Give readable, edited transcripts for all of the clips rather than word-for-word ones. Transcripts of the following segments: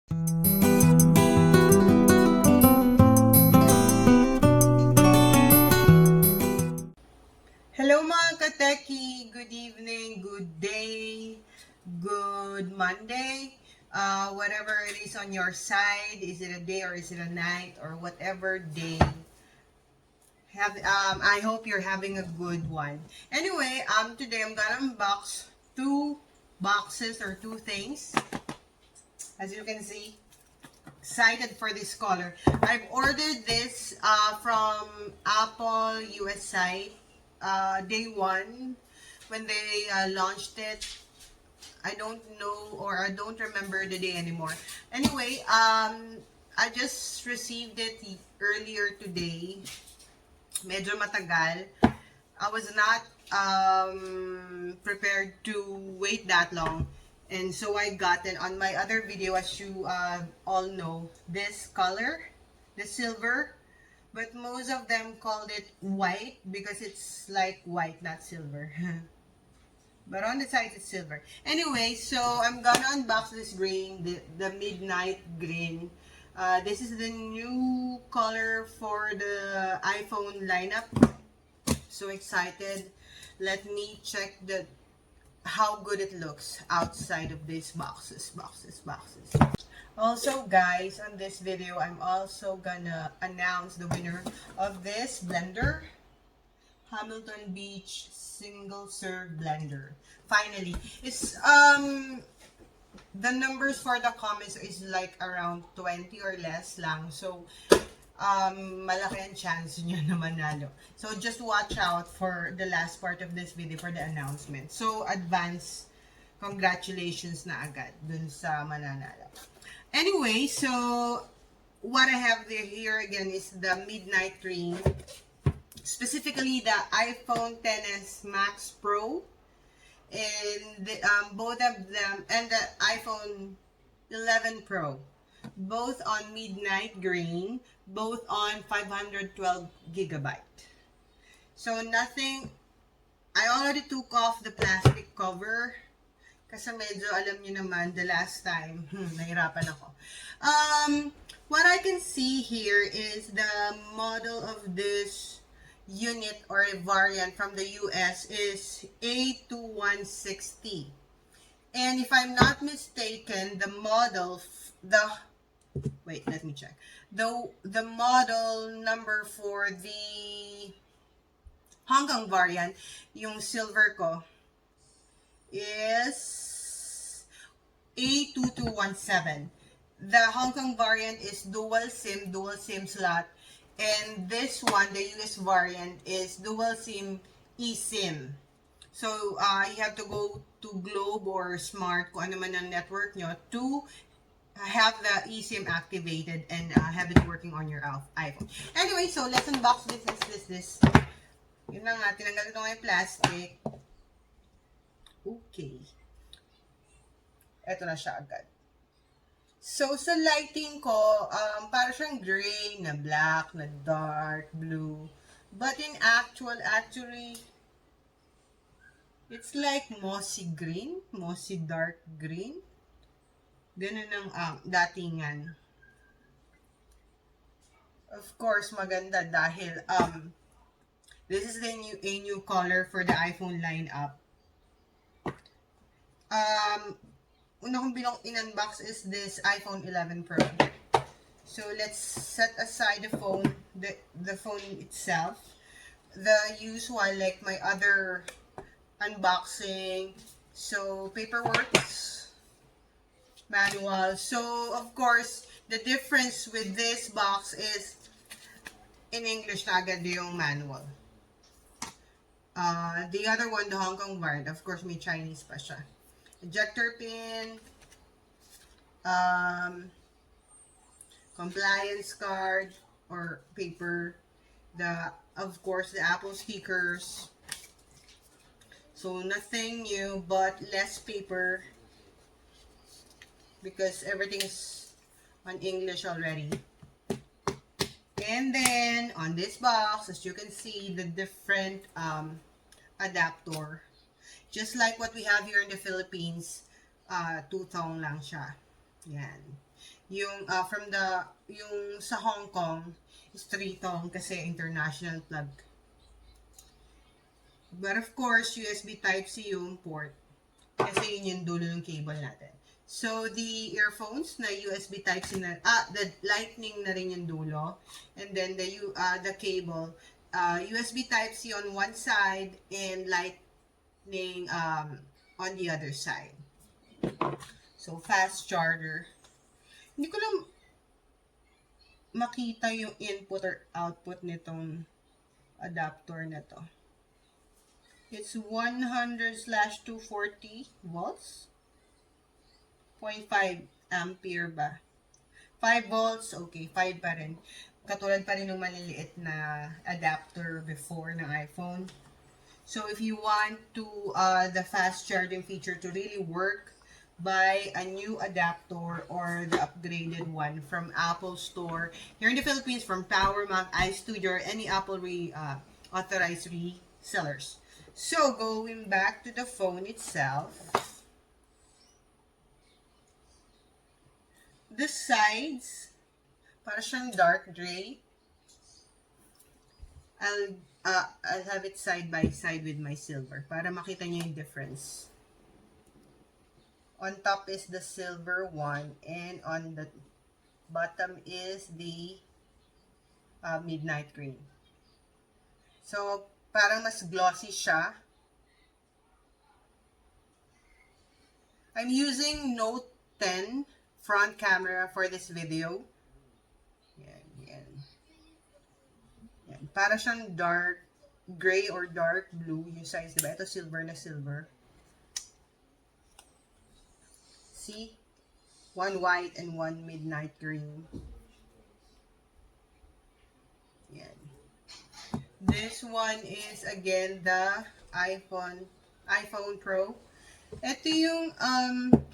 Hello mga kateki! Good evening, good day, good Monday. Whatever it is on your side, is it a day or is it a night or whatever day. I hope you're having a good one. Anyway, today I'm gonna unbox two boxes or two things. As you can see, excited for this color. I've ordered this from Apple US site day one when they launched it. I don't know or I don't remember the day anymore. Anyway, I just received it earlier today. Medyo matagal. I was not prepared to wait that long. And so I got it on my other video, as you all know, this color, the silver. But most of them called it white because it's like white, not silver. But on the side, it's silver. Anyway, so I'm gonna unbox this green, the midnight green. This is the new color for the iPhone lineup. So excited. Let me check how good it looks outside of these boxes. Also guys, on this video, I'm also gonna announce the winner of this blender. Hamilton Beach single serve blender. Finally, it's the numbers for the comments is like around 20 or less lang. So malaki ang chance nyo na manalo. So just watch out for the last part of this video for the announcement. So advance congratulations na agad dun sa mananalo. Anyway, so what I have here again is the midnight green. Specifically the iPhone XS Max Pro and both of them, and the iPhone 11 Pro, both on midnight green, both on 512 gigabyte. So nothing, I already took off the plastic cover kasi medyo alam niyo naman the last time nahirapan ako. What I can see here is the model of this unit or a variant from the US is A2160. And if I'm not mistaken, the model, wait, let me check. The model number for the Hong Kong variant, yung silver ko, is A2217. The Hong Kong variant is dual SIM slot. And this one, the US variant, is dual SIM eSIM. So, you have to go to Globe or Smart, kung ano man ang network nyo, to have the eSIM activated and have it working on your iPhone. Anyway, so let's unbox this. Yun na nga, tinanggal ito yung plastic. Okay. Ito na siya agad. So, sa lighting ko, para siyang gray, na black, na dark blue. But in actually, it's like mossy green, mossy dark green. Ganun ang datingan. Of course, maganda dahil this is a new color for the iPhone lineup. Una kong in-unbox is this iPhone 11 Pro. So let's set aside the phone, the phone itself. The usual, like my other unboxing. So paperwork, manual. So of course, the difference with this box is in English na agad yung manual. The other one, the Hong Kong variant, of course may Chinese pa siya. Ejector pin, compliance card or paper, of course the Apple stickers. So nothing new but less paper because everything's on English already. And then on this box, as you can see, the different adapter. Just like what we have here in the Philippines, two-tone lang siya. Yan. Yung yung sa Hong Kong is 3 tong kasi international plug. But of course, USB Type-C yung port. Kasi yun yung dulo ng cable natin. So, the earphones na USB Type-C na, the lightning na rin yung dulo. And then the cable, USB Type-C on one side and lightning on the other side. So, fast charger. Hindi ko lang makita yung input or output nitong adapter na to. It's 100/240 volts. 0.5 ampere ba? 5 volts, okay, 5 pa rin. Katulad pa rin ng maliliit na adapter before ng iPhone. So, if you want the fast charging feature to really work, buy a new adapter or the upgraded one from Apple Store. Here in the Philippines, from PowerMac, iStudio, or any Apple authorized resellers. So, going back to the phone itself, the sides, para siyang dark gray. I'll have it side by side with my silver para makita niyo yung difference. On top is the silver one, and on the bottom is the midnight green. So, parang mas glossy siya. I'm using Note 10 front camera for this video. Yan. Para siyang dark gray or dark blue yung size, diba? Ito silver na silver. See? One white and one midnight green. Yan. This one is again the iPhone Pro. Ito yung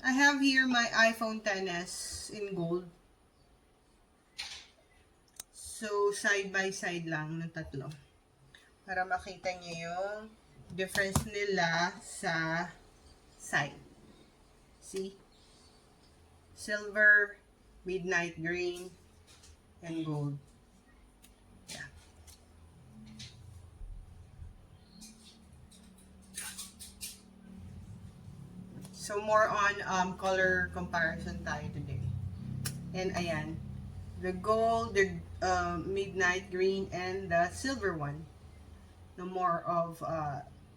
I have here my iPhone XS in gold. So side by side lang ng tatlo. Para makita niyo yung difference nila sa side. See? Silver, midnight green, and gold. Yeah. So, more on color comparison tayo today. And ayan, the gold, the midnight green, and the silver one. No more of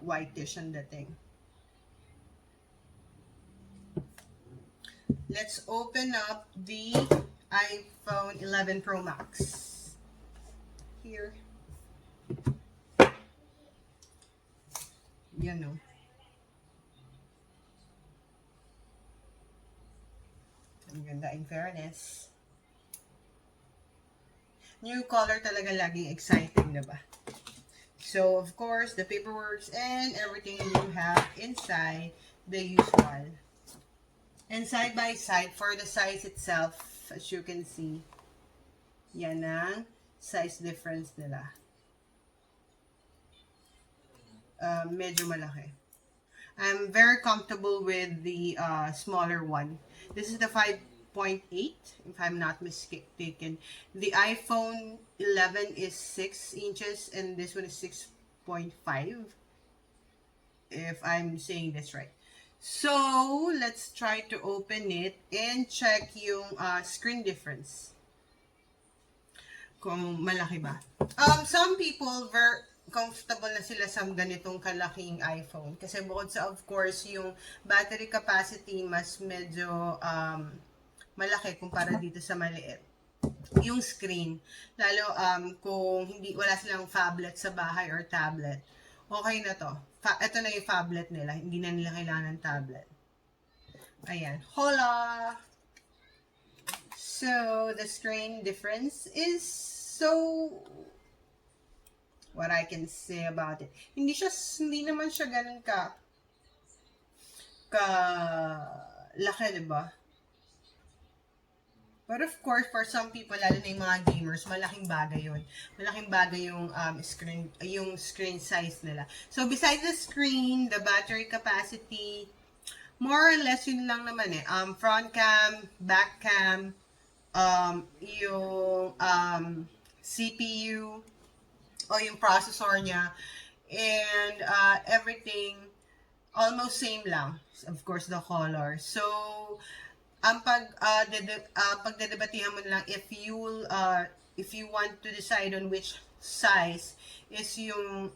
whitish ang dating. Let's open up the iPhone 11 Pro Max. Here. Yan o. Ang ganda in fairness. New color talaga laging exciting, diba? So, of course, the paperwork and everything you have inside the usual. And side by side, for the size itself, as you can see, yan ang size difference nila. Medyo malaki. I'm very comfortable with the smaller one. This is the 5.8, if I'm not mistaken. The iPhone 11 is 6 inches, and this one is 6.5, if I'm saying this right. So, let's try to open it and check yung screen difference. Kung malaki ba. Some people very comfortable na sila sa ganitong kalaking iPhone. Kasi bukod sa, of course, yung battery capacity mas medyo malaki kumpara dito sa maliit. Yung screen, lalo kung wala silang phablet sa bahay or tablet, okay na to. Ito na yung phablet nila. Hindi na nila kailangan ng tablet. Ayan. Hola! So, the screen difference is what I can say about it. Hindi naman siya ganun laki, diba? But of course, for some people, lalo na yung mga gamers, malaking bagay yun. Malaking bagay yung screen size nila. So, besides the screen, the battery capacity, more or less yun lang naman eh. Front cam, back cam, yung CPU o yung processor niya, and everything almost same lang. Of course, the color. So, ang pagdedebatihan mo na lang if you want to decide on which size is yung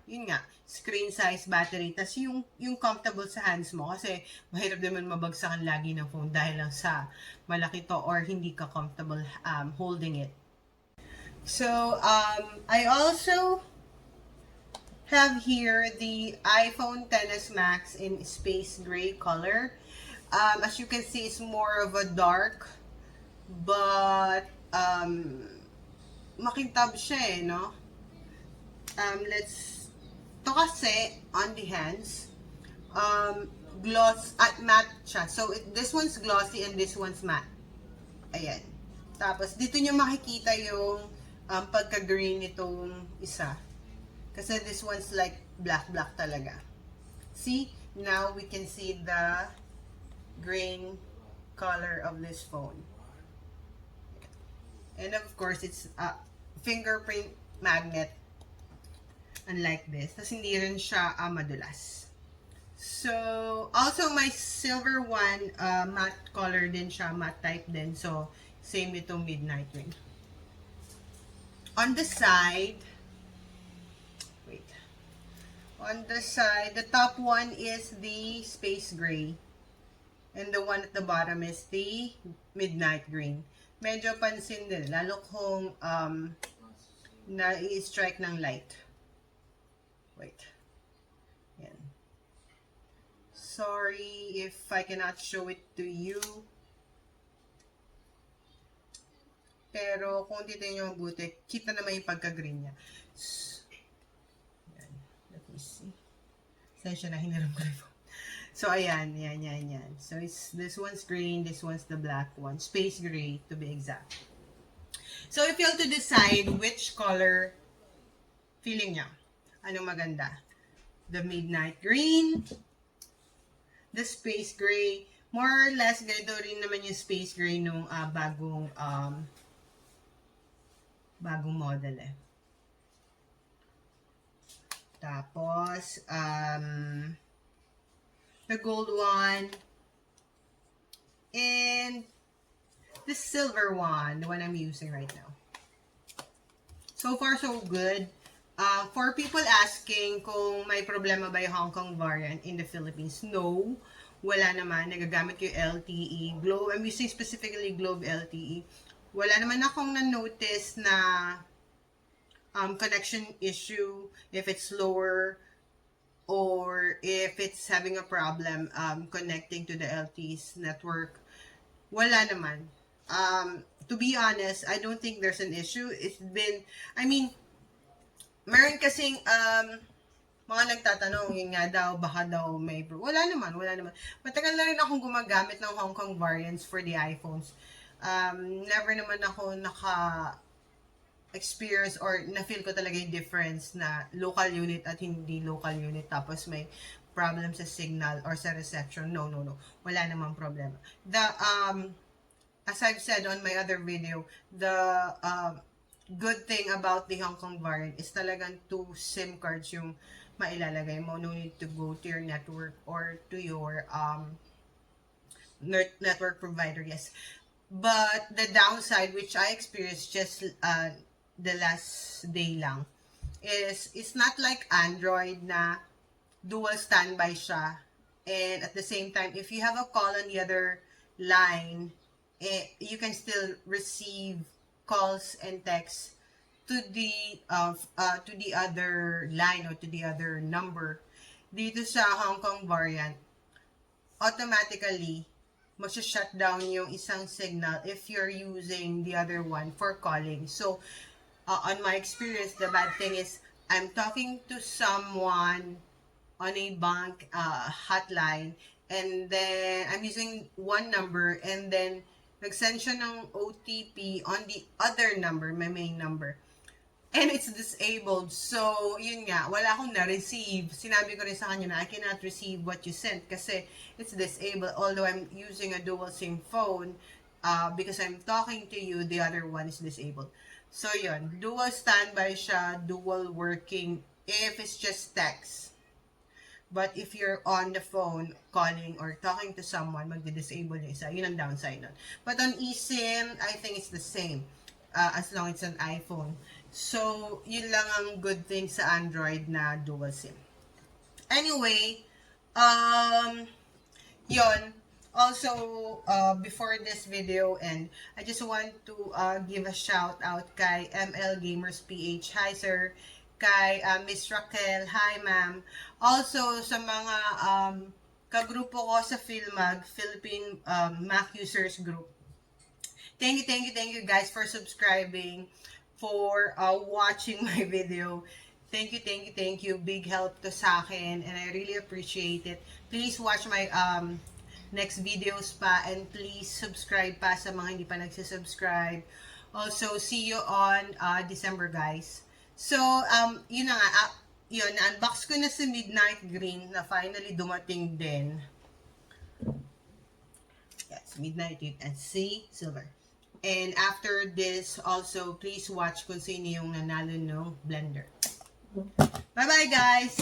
yun nga, screen size, battery, tas yung comfortable sa hands mo kasi mahirap naman mabagsakan lagi ng phone dahil lang sa malaki to or hindi ka comfortable holding it. So I also have here the iPhone XS Max in space gray color. As you can see, it's more of a dark, but makintab siya eh, no? To kasi, on the hands, gloss, at matte siya. So, this one's glossy and this one's matte. Ayan. Tapos, dito nyo makikita yung pagka-green nitong isa. Kasi this one's like black talaga. See? Now, we can see the green color of this phone. And of course, it's a fingerprint magnet. Unlike this. Tapos hindi rin siya madulas. So, also my silver one, matte color din siya, matte type din. So, same itong midnight ring. On the side, wait. On the side, the top one is the space gray. And the one at the bottom is the midnight green. Medyo pansin din, lalo kung na-i-strike ng light. Wait. Yan. Sorry if I cannot show it to you. Pero kung titignan nyo mabuti, kita naman yung pagka-green niya. Yan. Let me see. Sensya na, hiniram ko na. So, ayan. So, this one's green, this one's the black one. Space gray, to be exact. So, if you have to decide which color feeling niya, anong maganda? The midnight green, the space gray, more or less, ganito rin naman yung space gray nung bagong model eh. Tapos, the gold one, and the silver one, the one I'm using right now. So far, so good. For people asking kung may problema ba yung Hong Kong variant in the Philippines, no, wala naman. Nagagamit ko yung LTE. I'm using specifically Globe LTE. Wala naman akong na-notice na connection issue, if it's slower, or if it's having a problem connecting to the LTE's network. Wala naman. To be honest, I don't think there's an issue. It's been, meron kasing mga nagtatanong, yun nga daw, baka daw may, wala naman. Matagal na rin akong gumagamit ng Hong Kong variants for the iPhones. Never naman ako experience or na-feel ko talaga yung difference na local unit at hindi local unit tapos may problem sa signal or sa reception. No. Wala namang problema. As I've said on my other video, the good thing about the Hong Kong variant is talagang 2 SIM cards yung mailalagay mo. No need to go to your network or to your network provider. Yes. But the downside, which I experienced just the last day lang, is it's not like Android na dual standby siya. And at the same time, if you have a call on the other line, you can still receive calls and texts to the other line or to the other number. Dito sa Hong Kong variant, automatically mag-shut down yung isang signal if you're using the other one for calling. So, on my experience, the bad thing is I'm talking to someone on a bank hotline, and then I'm using one number, and then nag-send siya ng OTP on the other number, my main number. And it's disabled. So, yun nga, wala akong na-receive. Sinabi ko rin sa kanya na I cannot receive what you sent kasi it's disabled. Although I'm using a dual SIM phone, because I'm talking to you, the other one is disabled. So yun, dual standby siya, dual working if it's just text. But if you're on the phone, calling or talking to someone, magdi-disable yung isa. Yun ang downside nun. But on eSIM, I think it's the same. As long as it's an iPhone. So, yun lang ang good thing sa Android na dual SIM. Anyway, yun. Also, before this video and I just want to give a shout out kay ML Gamers PH. Hi sir. Kay Miss Raquel. Hi ma'am. Also sa mga kagrupo ko sa PhilMag, Philippine Mac Users Group. Thank you guys for subscribing, for watching my video. Thank you. Big help to sa akin and I really appreciate it. Please watch my next videos pa and please subscribe pa sa mga hindi pa nagsisubscribe. Also, see you on December guys. So, yun na nga, yun, na-unbox ko na si Midnight Green na finally dumating din. Yes, Midnight Green and see Silver. And after this, also, please watch kung sino yung nanalo ng blender. Bye-bye, guys!